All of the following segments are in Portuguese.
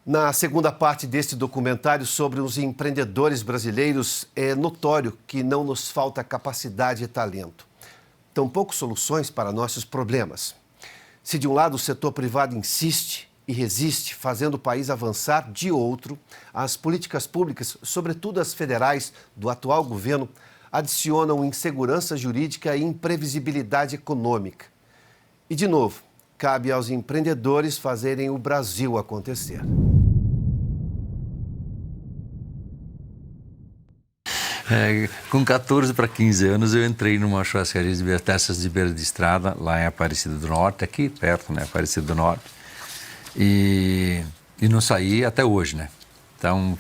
Na segunda parte deste documentário sobre os empreendedores brasileiros, é notório que não nos falta capacidade e talento. Tampouco soluções para nossos problemas. Se de um lado o setor privado insiste e resiste, fazendo o país avançar, de outro, as políticas públicas, sobretudo as federais do atual governo, adicionam insegurança jurídica e imprevisibilidade econômica. E, de novo, cabe aos empreendedores fazerem o Brasil acontecer. Com 14 para 15 anos, eu entrei numa churrascaria dessas de beira de estrada, lá em Aparecida do Norte, aqui perto, né, Aparecida do Norte, e não saí até hoje, né? Então,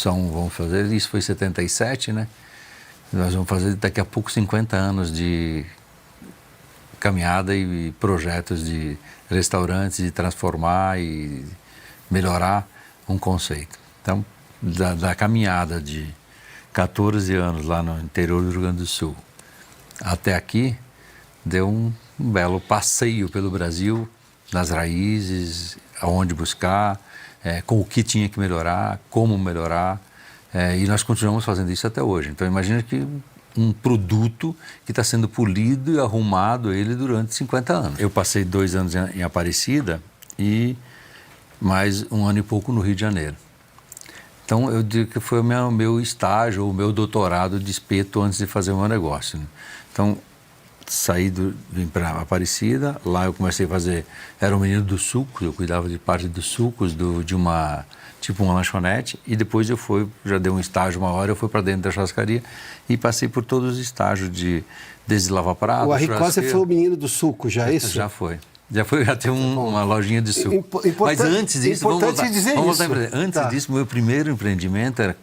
vamos fazer, isso foi em 77, né? Nós vamos fazer daqui a pouco 50 anos de caminhada e projetos de restaurantes, de transformar e melhorar um conceito. Então, da caminhada de 14 anos lá no interior do Rio Grande do Sul até aqui, deu um belo passeio pelo Brasil, nas raízes, aonde buscar, com o que tinha que melhorar, como melhorar, e nós continuamos fazendo isso até hoje. Então, imagina que um produto que está sendo polido e arrumado ele durante 50 anos. Eu passei 2 anos em Aparecida e mais 1 ano e pouco no Rio de Janeiro. Então, eu digo que foi o meu estágio, o meu doutorado de espeto antes de fazer o meu negócio, né? Então, vim para Aparecida, lá eu comecei a fazer, era o menino dos sucos, eu cuidava de parte dos sucos, de uma lanchonete, e depois já dei um estágio uma hora, eu fui para dentro da churrascaria e passei por todos os estágios desde lavar prato, o Arricó, você foi o menino do suco, já é isso? Já foi. Já tem uma lojinha de suco. Mas antes disso, antes disso, meu primeiro empreendimento era,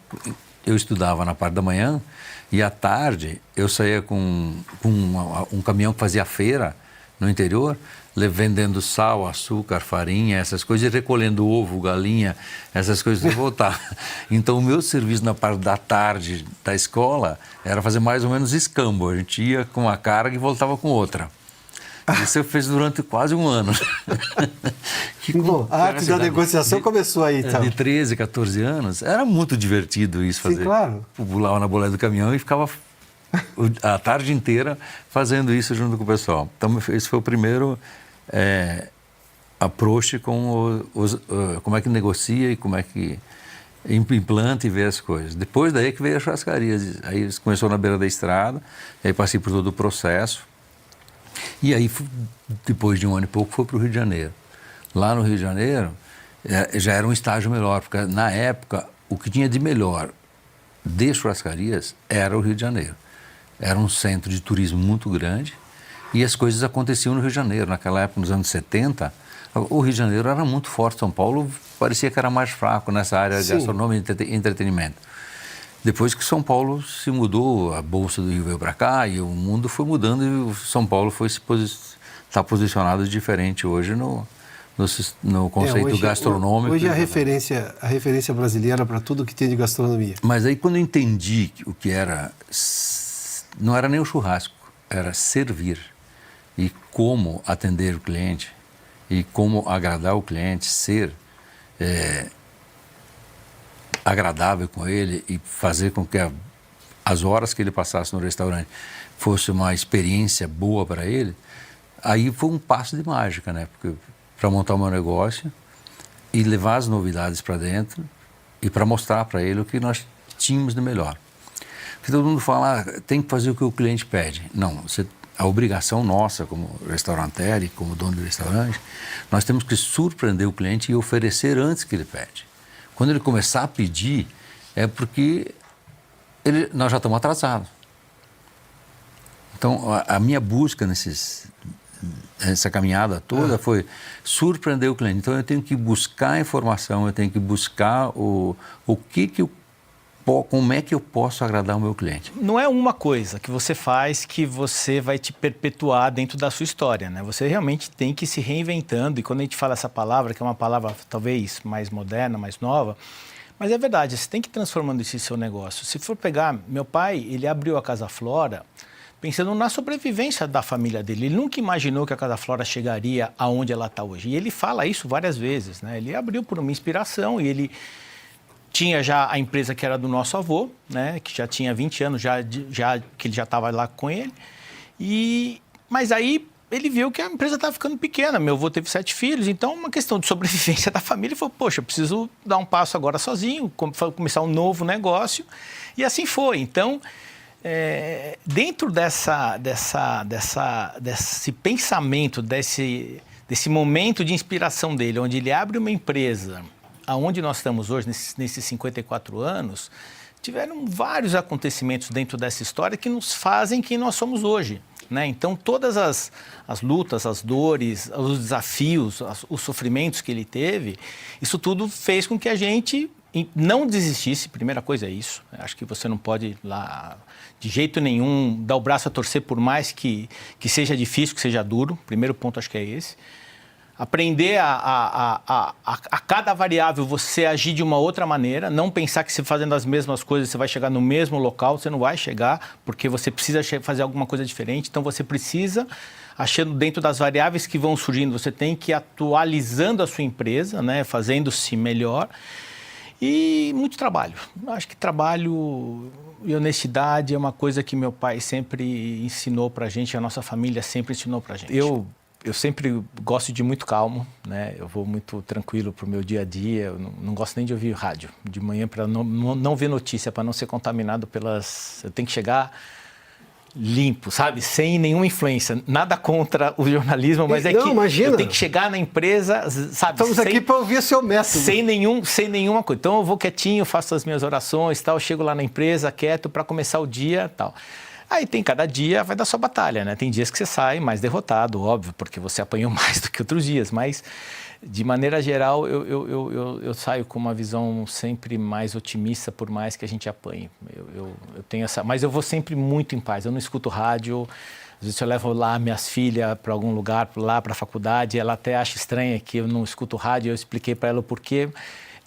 eu estudava na parte da manhã e à tarde eu saía com um caminhão que fazia feira no interior, vendendo sal, açúcar, farinha, essas coisas, e recolhendo ovo, galinha, essas coisas e voltar. Então, o meu serviço na parte da tarde da escola era fazer mais ou menos escambo. A gente ia com uma carga e voltava com outra. Isso eu fiz durante quase 1 ano. Bom, a arte da negociação começou aí, então. De 13, 14 anos, era muito divertido isso fazer. Sim, claro. Pulava na boleta do caminhão e ficava a tarde inteira fazendo isso junto com o pessoal. Então, esse foi o primeiro approach com como é que negocia e como é que implanta e vê as coisas. Depois daí que veio a churrascaria. Aí começou na beira da estrada, aí passei por todo o processo. E aí, depois de 1 ano e pouco, fui para o Rio de Janeiro. Lá no Rio de Janeiro, já era um estágio melhor, porque na época, o que tinha de melhor de churrascarias era o Rio de Janeiro. Era um centro de turismo muito grande e as coisas aconteciam no Rio de Janeiro. Naquela época, nos anos 70, o Rio de Janeiro era muito forte. São Paulo parecia que era mais fraco nessa área de gastronomia e entretenimento. Depois que São Paulo se mudou, a Bolsa do Rio veio para cá e o mundo foi mudando e São Paulo está posicionado diferente hoje no conceito hoje, gastronômico. Hoje é a referência brasileira para tudo que tem de gastronomia. Mas aí quando eu entendi o que era, não era nem o churrasco, era servir e como atender o cliente e como agradar o cliente, ser agradável com ele e fazer com que as horas que ele passasse no restaurante fosse uma experiência boa para ele, aí foi um passo de mágica, né? Porque para montar o meu negócio e levar as novidades para dentro e para mostrar para ele o que nós tínhamos de melhor. Porque todo mundo fala, tem que fazer o que o cliente pede. Não, a obrigação nossa como restauranteiro e como dono de restaurante, nós temos que surpreender o cliente e oferecer antes que ele pede. Quando ele começar a pedir, é porque nós já estamos atrasados. Então, a minha busca essa caminhada toda foi surpreender o cliente. Então, eu tenho que buscar informação, eu tenho que buscar como é que eu posso agradar o meu cliente. Não é uma coisa que você faz que você vai te perpetuar dentro da sua história, né? Você realmente tem que ir se reinventando. E quando a gente fala essa palavra, que é uma palavra talvez mais moderna, mais nova, mas é verdade, você tem que ir transformando isso em seu negócio. Se for pegar, meu pai, ele abriu a Casa Flora pensando na sobrevivência da família dele. Ele nunca imaginou que a Casa Flora chegaria aonde ela está hoje. E ele fala isso várias vezes, né? Ele abriu por uma inspiração e ele tinha já a empresa que era do nosso avô, né? Que já tinha 20 anos, que ele já estava lá com ele. Mas aí ele viu que a empresa estava ficando pequena. Meu avô teve 7 filhos, então uma questão de sobrevivência da família. Ele falou, poxa, eu preciso dar um passo agora sozinho, começar um novo negócio. E assim foi. Então, dentro desse pensamento, desse momento de inspiração dele, onde ele abre uma empresa, aonde nós estamos hoje, nesses 54 anos, tiveram vários acontecimentos dentro dessa história que nos fazem quem nós somos hoje. Né? Então, todas as lutas, as dores, os desafios, os sofrimentos que ele teve, isso tudo fez com que a gente não desistisse. Primeira coisa é isso. Acho que você não pode lá, de jeito nenhum, dar o braço a torcer por mais que seja difícil, que seja duro. Primeiro ponto acho que é esse. Aprender a cada variável você agir de uma outra maneira, não pensar que se fazendo as mesmas coisas você vai chegar no mesmo local, você não vai chegar, porque você precisa fazer alguma coisa diferente. Então você precisa, achando dentro das variáveis que vão surgindo, você tem que ir atualizando a sua empresa, né, fazendo-se melhor. E muito trabalho. Acho que trabalho e honestidade é uma coisa que meu pai sempre ensinou pra gente, a nossa família sempre ensinou pra gente. Eu sempre gosto de muito calmo, né? Eu vou muito tranquilo pro meu dia a dia, eu não gosto nem de ouvir rádio de manhã para não ver notícia, para não ser contaminado pelas... Eu tenho que chegar limpo, sabe? Sem nenhuma influência. Nada contra o jornalismo, mas imagina. Eu tenho que chegar na empresa, sabe? Estamos aqui para ouvir seu método. Sem nenhuma coisa. Então eu vou quietinho, faço as minhas orações, tal, chego lá na empresa quieto para começar o dia, tal. Aí cada dia vai dar sua batalha, né? Tem dias que você sai mais derrotado, óbvio, porque você apanhou mais do que outros dias, mas de maneira geral eu saio com uma visão sempre mais otimista, por mais que a gente apanhe. Eu tenho essa, mas eu vou sempre muito em paz. Eu não escuto rádio. Às vezes eu levo lá minhas filhas para algum lugar, lá para a faculdade, ela até acha estranha que eu não escuto rádio. Eu expliquei para ela o porquê.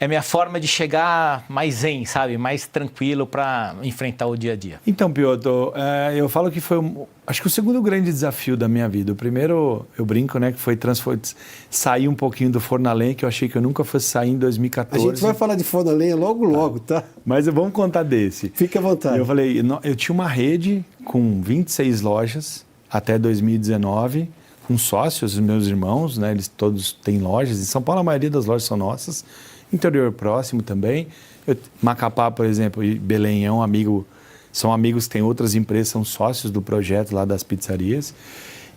É minha forma de chegar mais zen, sabe? Mais tranquilo para enfrentar o dia a dia. Então, Piotr, eu falo que foi, acho que o segundo grande desafio da minha vida. O primeiro, eu brinco, né, que foi sair um pouquinho do forno a lenha, que eu achei que eu nunca fosse sair em 2014. A gente vai falar de forno a lenha logo, tá? Mas vamos contar desse. Fique à vontade. Eu falei, eu tinha uma rede com 26 lojas até 2019, com sócios, meus irmãos, né, eles todos têm lojas. Em São Paulo, a maioria das lojas são nossas. Interior próximo também. Macapá, por exemplo, e Belém são amigos que têm outras empresas, são sócios do projeto lá das pizzarias.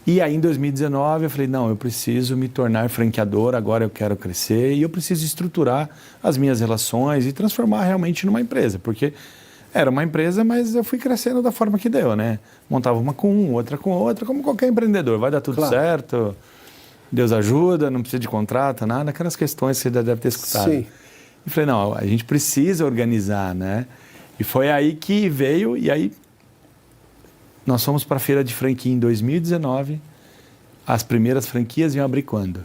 E aí, em 2019, eu falei, não, eu preciso me tornar franqueador, agora eu quero crescer e eu preciso estruturar as minhas relações e transformar realmente numa empresa, porque era uma empresa, mas eu fui crescendo da forma que deu, né? Montava uma com um, outra com outra, como qualquer empreendedor. Vai dar tudo certo, Deus ajuda, não precisa de contrato, nada, aquelas questões que você deve ter escutado. Sim. E falei, não, a gente precisa organizar, né? E foi aí que veio, e aí nós fomos para a feira de franquia em 2019. As primeiras franquias iam abrir quando?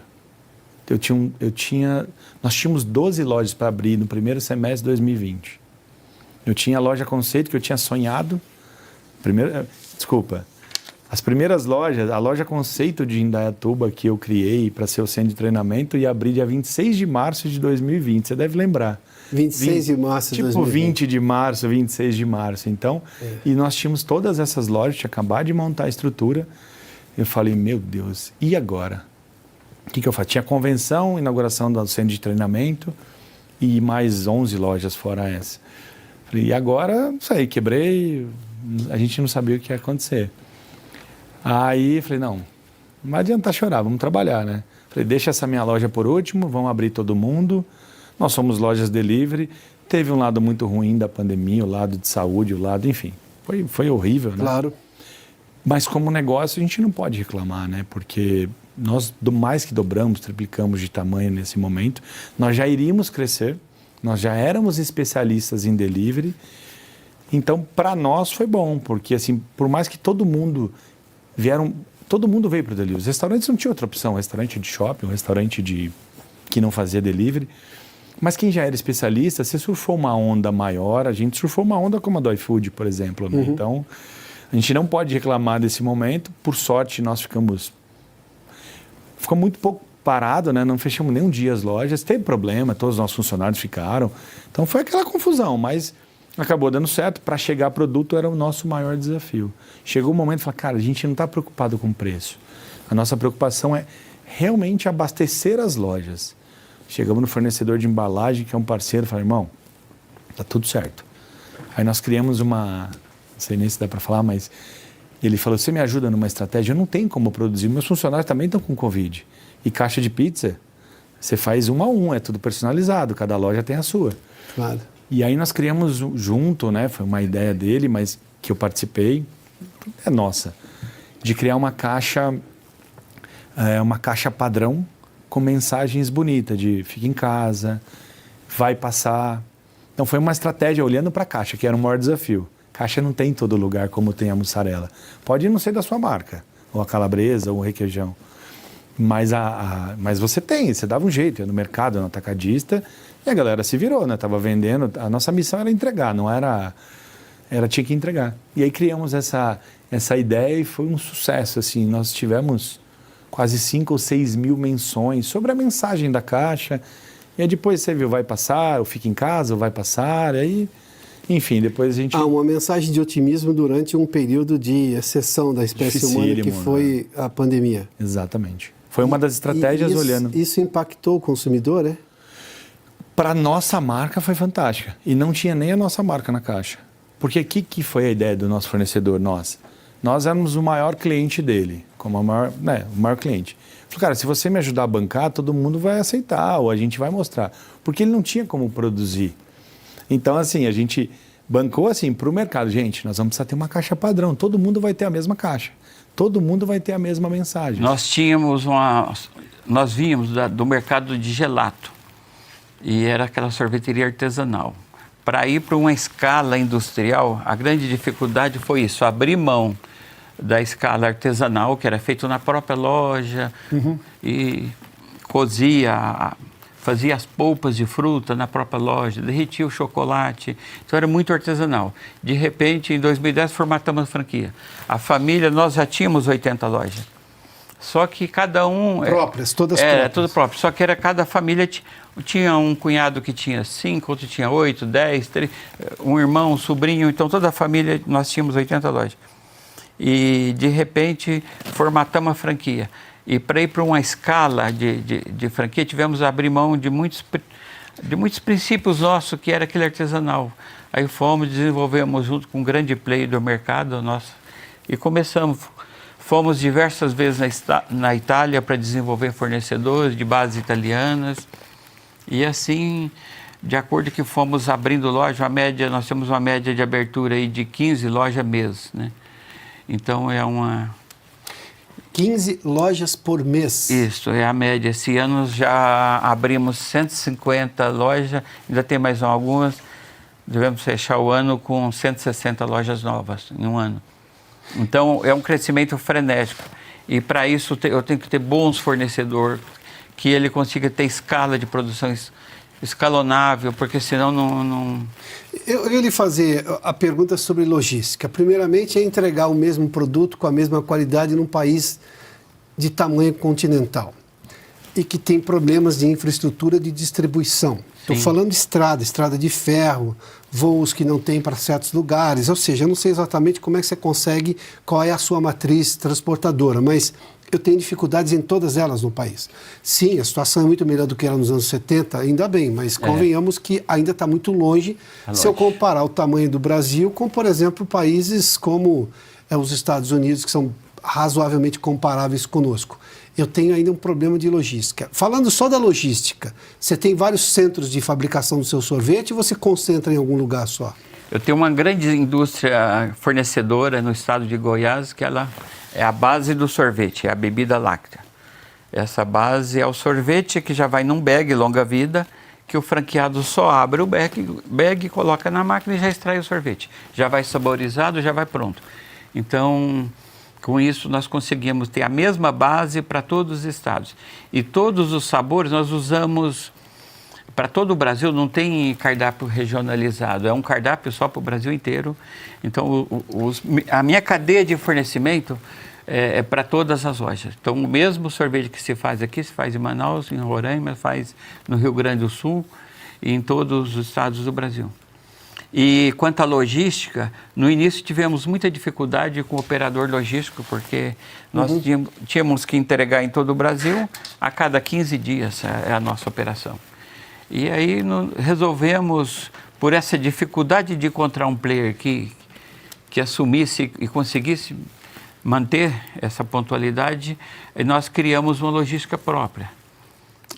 Nós tínhamos 12 lojas para abrir no primeiro semestre de 2020. Eu tinha a loja Conceito, que eu tinha sonhado. As primeiras lojas, a loja Conceito de Indaiatuba, que eu criei para ser o centro de treinamento, ia abrir dia 26 de março de 2020. Você deve lembrar. 26 de março de 2020. Tipo 20 de março, 26 de março. Então, e nós tínhamos todas essas lojas, tinha acabado de montar a estrutura. Eu falei, meu Deus, e agora? O que eu faço? Tinha convenção, inauguração do centro de treinamento e mais 11 lojas fora essa. Falei, e agora? Saí, quebrei, a gente não sabia o que ia acontecer. Aí falei, não vai adiantar chorar, vamos trabalhar, né? Falei, deixa essa minha loja por último, vamos abrir todo mundo. Nós somos lojas delivery. Teve um lado muito ruim da pandemia, o lado de saúde, o lado, enfim, foi horrível, né? Claro. Mas como negócio a gente não pode reclamar, né? Porque nós mais que dobramos, triplicamos de tamanho nesse momento. Nós já iríamos crescer, nós já éramos especialistas em delivery. Então, para nós foi bom, porque assim, por mais que todo mundo veio para o delivery. Os restaurantes não tinham outra opção, restaurante de shopping, restaurante que não fazia delivery. Mas quem já era especialista, você surfou uma onda maior, a gente surfou uma onda como a do iFood, por exemplo. Né? Então, A gente não pode reclamar desse momento. Por sorte, nós ficamos muito pouco parado, né? Não fechamos nem um dia as lojas. Teve problema, todos os nossos funcionários ficaram. Então foi aquela confusão, mas acabou dando certo. Para chegar produto era o nosso maior desafio. Chegou um momento e falou, cara, a gente não está preocupado com o preço. A nossa preocupação é realmente abastecer as lojas. Chegamos no fornecedor de embalagem, que é um parceiro, falei, irmão, tá tudo certo. Aí nós criamos não sei nem se dá para falar, mas ele falou, você me ajuda numa estratégia? Eu não tenho como produzir, meus funcionários também estão com Covid. E caixa de pizza, você faz 1 a 1, é tudo personalizado, cada loja tem a sua. Claro. E aí nós criamos junto, né, foi uma ideia dele, mas que eu participei, é nossa, de criar uma caixa padrão com mensagens bonitas, de fica em casa, vai passar. Então foi uma estratégia olhando para a caixa, que era o maior desafio. Caixa não tem em todo lugar como tem a mussarela. Pode não ser da sua marca, ou a calabresa, ou o requeijão. Mas você dava um jeito, ia no mercado, no atacadista, e a galera se virou, né? Estava vendendo, a nossa missão era entregar, não era tinha que entregar. E aí criamos essa ideia e foi um sucesso, assim, nós tivemos quase 5 ou 6 mil menções sobre a mensagem da caixa, e aí depois você viu, vai passar, ou fica em casa, ou vai passar, aí, enfim, depois a gente... Uma mensagem de otimismo durante um período de exceção da espécie humana que foi a pandemia. Exatamente. Foi uma das estratégias olhando. Isso impactou o consumidor, né? Para nossa marca foi fantástica. E não tinha nem a nossa marca na caixa. Porque o que foi a ideia do nosso fornecedor, nós? Nós éramos o maior cliente dele, como o maior cliente. Falei, cara, se você me ajudar a bancar, todo mundo vai aceitar, ou a gente vai mostrar. Porque ele não tinha como produzir. Então, assim, a gente bancou assim para o mercado. Gente, nós vamos precisar ter uma caixa padrão. Todo mundo vai ter a mesma caixa. Todo mundo vai ter a mesma mensagem. Nós vínhamos do mercado de gelato e era aquela sorveteria artesanal. Para ir para uma escala industrial, a grande dificuldade foi isso, abrir mão da escala artesanal, que era feito na própria loja, e fazia as polpas de fruta na própria loja, derretia o chocolate, então era muito artesanal. De repente, em 2010, formatamos a franquia. A família, nós já tínhamos 80 lojas, só que cada um... Próprias, todas próprias. Era tudo próprio, só que cada família tinha um cunhado que tinha 5, outro tinha 8, 10, 3, um irmão, um sobrinho, então toda a família, nós tínhamos 80 lojas. E, de repente, formatamos a franquia. E para ir para uma escala de franquia, tivemos que abrir mão de muitos princípios nossos, que era aquele artesanal. Aí desenvolvemos junto com um grande player do mercado nosso, e começamos. Fomos diversas vezes na Itália para desenvolver fornecedores de bases italianas. E assim, de acordo que fomos abrindo loja, nós temos uma média de abertura aí de 15 lojas mês, né? Então é 15 lojas por mês. Isso, é a média. Esse ano já abrimos 150 lojas, ainda tem mais algumas. Devemos fechar o ano com 160 lojas novas em um ano. Então é um crescimento frenético. E para isso eu tenho que ter bons fornecedores, que ele consiga ter escala de produção escalonável, porque senão não... Eu ia lhe fazer a pergunta sobre logística. Primeiramente, é entregar o mesmo produto com a mesma qualidade num país de tamanho continental e que tem problemas de infraestrutura de distribuição. Estou falando de estrada de ferro, voos que não tem para certos lugares, ou seja, eu não sei exatamente como é que você consegue, qual é a sua matriz transportadora, mas eu tenho dificuldades em todas elas no país. Sim, a situação é muito melhor do que era nos anos 70, ainda bem, mas convenhamos que ainda está muito longe se eu comparar o tamanho do Brasil com, por exemplo, países como os Estados Unidos, que são razoavelmente comparáveis conosco. Eu tenho ainda um problema de logística. Falando só da logística, você tem vários centros de fabricação do seu sorvete ou você concentra em algum lugar só? Eu tenho uma grande indústria fornecedora no estado de Goiás, que ela é a base do sorvete, é a bebida láctea. Essa base é o sorvete que já vai num bag longa-vida, que o franqueado só abre o bag, coloca na máquina e já extrai o sorvete. Já vai saborizado, já vai pronto. Então, com isso, nós conseguimos ter a mesma base para todos os estados. E todos os sabores nós usamos para todo o Brasil, não tem cardápio regionalizado, é um cardápio só para o Brasil inteiro. Então, a minha cadeia de fornecimento é para todas as lojas. Então, o mesmo sorvete que se faz aqui, se faz em Manaus, em Roraima, faz no Rio Grande do Sul e em todos os estados do Brasil. E quanto à logística, no início tivemos muita dificuldade com o operador logístico, porque nós tínhamos que entregar em todo o Brasil a cada 15 dias é a nossa operação. E aí resolvemos, por essa dificuldade de encontrar um player que assumisse e conseguisse manter essa pontualidade, nós criamos uma logística própria.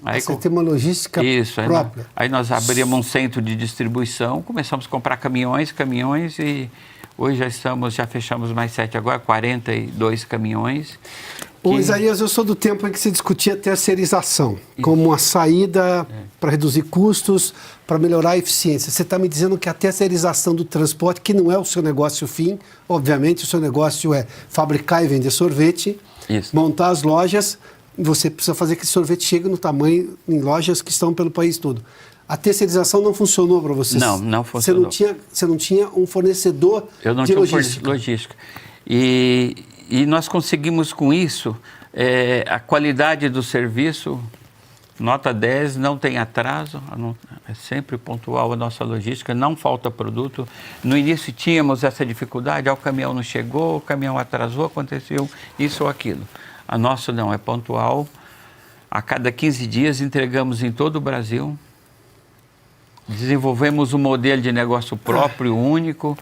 Aí, você tem uma logística própria. Aí nós abrimos um centro de distribuição, começamos a comprar caminhões e hoje já fechamos mais 7 agora, 42 caminhões. Ô, Isaías, eu sou do tempo em que se discutia terceirização como uma saída para reduzir custos, para melhorar a eficiência. Você está me dizendo que a terceirização do transporte, que não é o seu negócio fim, obviamente o seu negócio é fabricar e vender sorvete, montar as lojas, você precisa fazer que esse sorvete chegue no tamanho em lojas que estão pelo país todo. A terceirização não funcionou para vocês? Não funcionou. Você não tinha um fornecedor de logística? Eu não tinha um fornecedor de logística. E nós conseguimos com isso a qualidade do serviço, nota 10, não tem atraso, é sempre pontual a nossa logística, não falta produto. No início tínhamos essa dificuldade, o caminhão não chegou, o caminhão atrasou, aconteceu isso ou aquilo. A nossa não, é pontual. A cada 15 dias entregamos em todo o Brasil. Desenvolvemos um modelo de negócio próprio, único.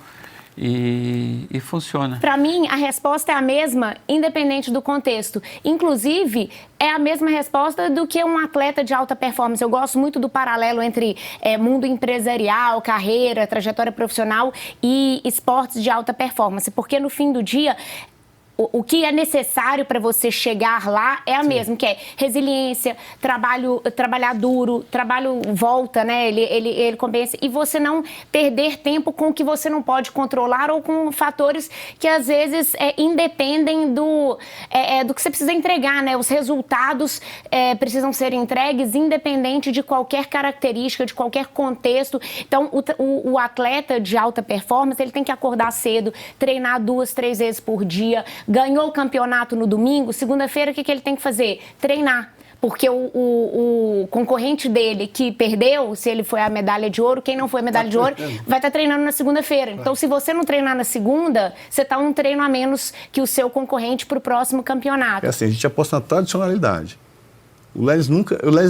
E funciona. Para mim, a resposta é a mesma, independente do contexto. Inclusive, é a mesma resposta do que um atleta de alta performance. Eu gosto muito do paralelo entre mundo empresarial, carreira, trajetória profissional e esportes de alta performance. Porque, no fim do dia, o que é necessário para você chegar lá é a mesma, que é resiliência, trabalhar duro, trabalho volta, né? Ele compensa. E você não perder tempo com o que você não pode controlar ou com fatores que às vezes independem do que você precisa entregar, né? Os resultados precisam ser entregues independente de qualquer característica, de qualquer contexto. Então, o atleta de alta performance, ele tem que acordar cedo, treinar 2, 3 vezes por dia. Ganhou o campeonato no domingo, segunda-feira o que ele tem que fazer? Treinar. Porque o concorrente dele que perdeu, se ele foi a medalha de ouro, quem não foi a medalha de ouro, vai estar treinando na segunda-feira. Então, se você não treinar na segunda, você está um treino a menos que o seu concorrente para o próximo campeonato. É assim, a gente aposta na tradicionalidade. O Lelis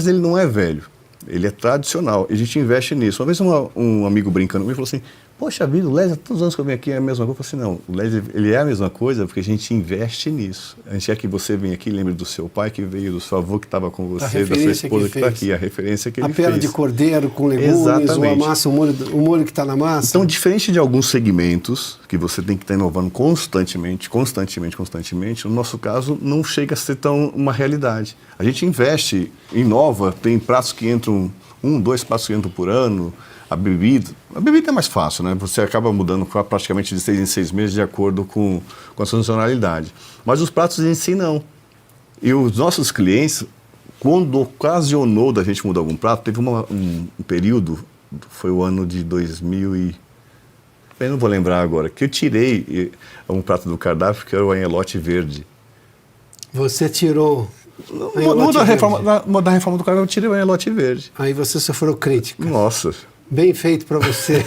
ele não é velho, ele é tradicional. E a gente investe nisso. Uma vez um amigo brincando comigo falou assim: poxa vida, o Lelis, há todos os anos que eu venho aqui é a mesma coisa. Eu falei assim: não, o Lelis ele é a mesma coisa porque a gente investe nisso. A gente quer que você venha aqui e lembre do seu pai que veio, do seu avô que estava com você, da sua esposa que está aqui, a referência que ele fez. A perna de cordeiro com legumes, ou a massa, o molho que está na massa. Então, diferente de alguns segmentos que você tem que estar inovando constantemente, no nosso caso não chega a ser tão uma realidade. A gente investe, inova, tem pratos que entram, 2 pratos que entram por ano. A bebida é mais fácil, né? Você acaba mudando praticamente de 6 em 6 meses de acordo com a sazonalidade. Mas os pratos em si não. E os nossos clientes, quando ocasionou da gente mudar algum prato, teve um período, foi o ano de 2000 eu não vou lembrar agora, que eu tirei um prato do cardápio que era o anhelote verde. Você tirou... Da reforma do cardápio eu tirei o anhelote verde. Aí você sofreu crítica. Nossa... Bem feito para você.